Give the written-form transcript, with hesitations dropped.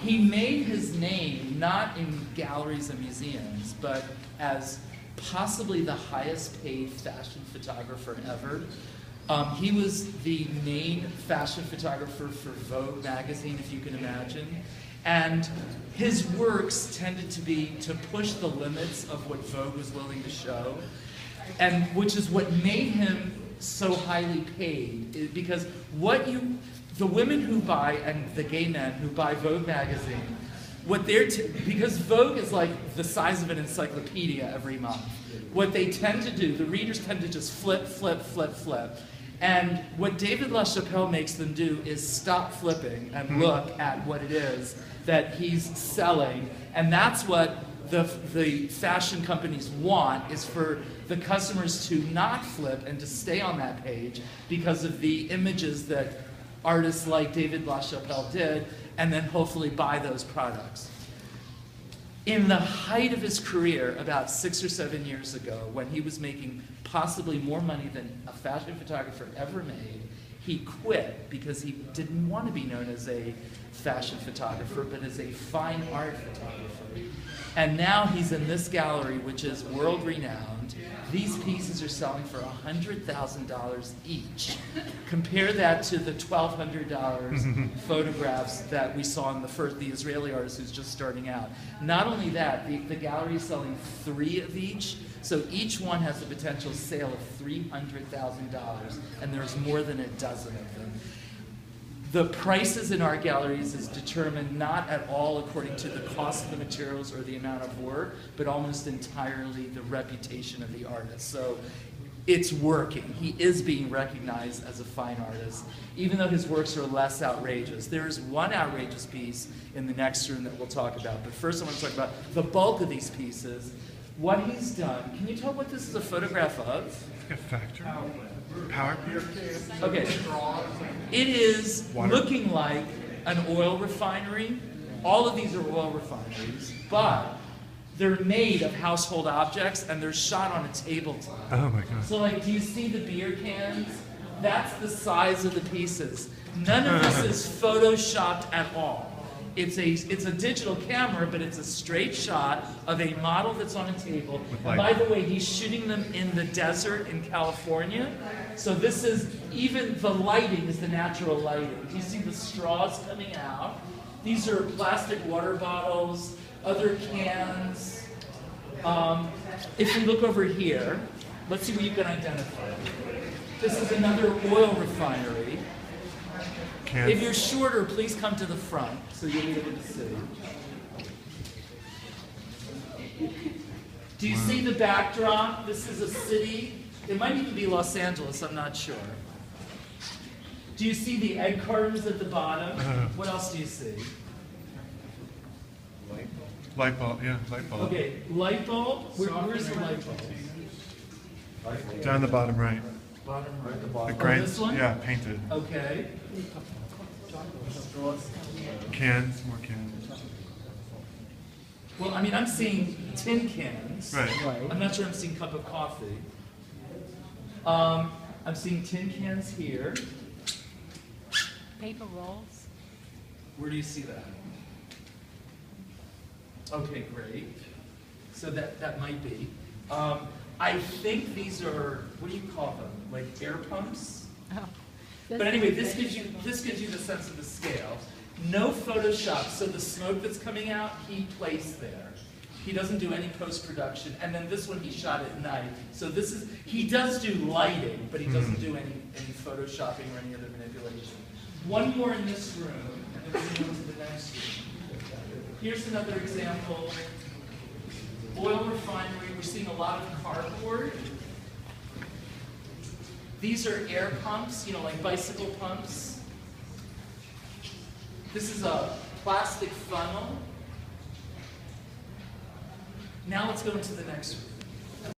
He made his name not in galleries and museums, but as possibly the highest paid fashion photographer ever. He was the main fashion photographer for Vogue magazine, if you can imagine. And his works tended to push the limits of what Vogue was willing to show, and which is what made him so highly paid. Because the women who buy, and the gay men who buy Vogue magazine, because Vogue is like the size of an encyclopedia every month. What they tend to do, the readers tend to just flip, flip, flip, flip. And what David LaChapelle makes them do is stop flipping and look at what it is that he's selling. And that's what the fashion companies want, is for the customers to not flip and to stay on that page because of the images that artists like David LaChapelle did, and then hopefully buy those products. In the height of his career, about 6 or 7 years ago, when he was making possibly more money than a fashion photographer ever made, he quit because he didn't want to be known as a fashion photographer, but as a fine art photographer. And now he's in this gallery, which is world-renowned. These pieces are selling for $100,000 each. Compare that to the $1,200 photographs that we saw in the Israeli artist who's just starting out. Not only that, the gallery is selling 3 of each, so each one has the potential sale of $300,000, and there's more than a dozen of them. The prices in art galleries is determined not at all according to the cost of the materials or the amount of work, but almost entirely the reputation of the artist. So it's working. He is being recognized as a fine artist, even though his works are less outrageous. There is one outrageous piece in the next room that we'll talk about, but first I want to talk about the bulk of these pieces. What he's done, can you tell what this is a photograph of? It's like a factory. Power plant? Okay. It is Water. looking like an oil refinery. All of these are oil refineries, but they're made of household objects and they're shot on a tabletop. Oh my God. So like, do you see the beer cans? That's the size of the pieces. None of this is photoshopped at all. It's a digital camera, but it's a straight shot of a model that's on a table. And by the way, he's shooting them in the desert in California. So this is, even the lighting is the natural lighting. Do you see the straws coming out? These are plastic water bottles, other cans. If we look over here, let's see what you can identify. This is another oil refinery. If you're shorter, please come to the front so you'll be able to see. Do you see the backdrop? This is a city. It might even be Los Angeles, I'm not sure. Do you see the egg cartons at the bottom? What else do you see? Light bulb, yeah, light bulb. Okay, light bulb. Where's the light bulb? Down the bottom right. Bottom right. The grain, this one? yeah, painted. Okay. Cans, more cans. Well, I mean, I'm seeing tin cans. Right. I'm not sure I'm seeing cup of coffee. I'm seeing tin cans here. Paper rolls. Where do you see that? Okay, great. So that might be. I think these are, what do you call them? Like air pumps? Oh. But anyway, this gives you the sense of the scale. No Photoshop, so the smoke that's coming out, he placed there. He doesn't do any post-production. And then this one he shot at night. So this is, he does do lighting, but he doesn't do any Photoshopping or any other manipulation. One more in this room, and then we'll go to the next room. Here's another example. Oil refinery, we're seeing a lot of cardboard. These are air pumps, you know, like bicycle pumps. This is a plastic funnel. Now let's go into the next room.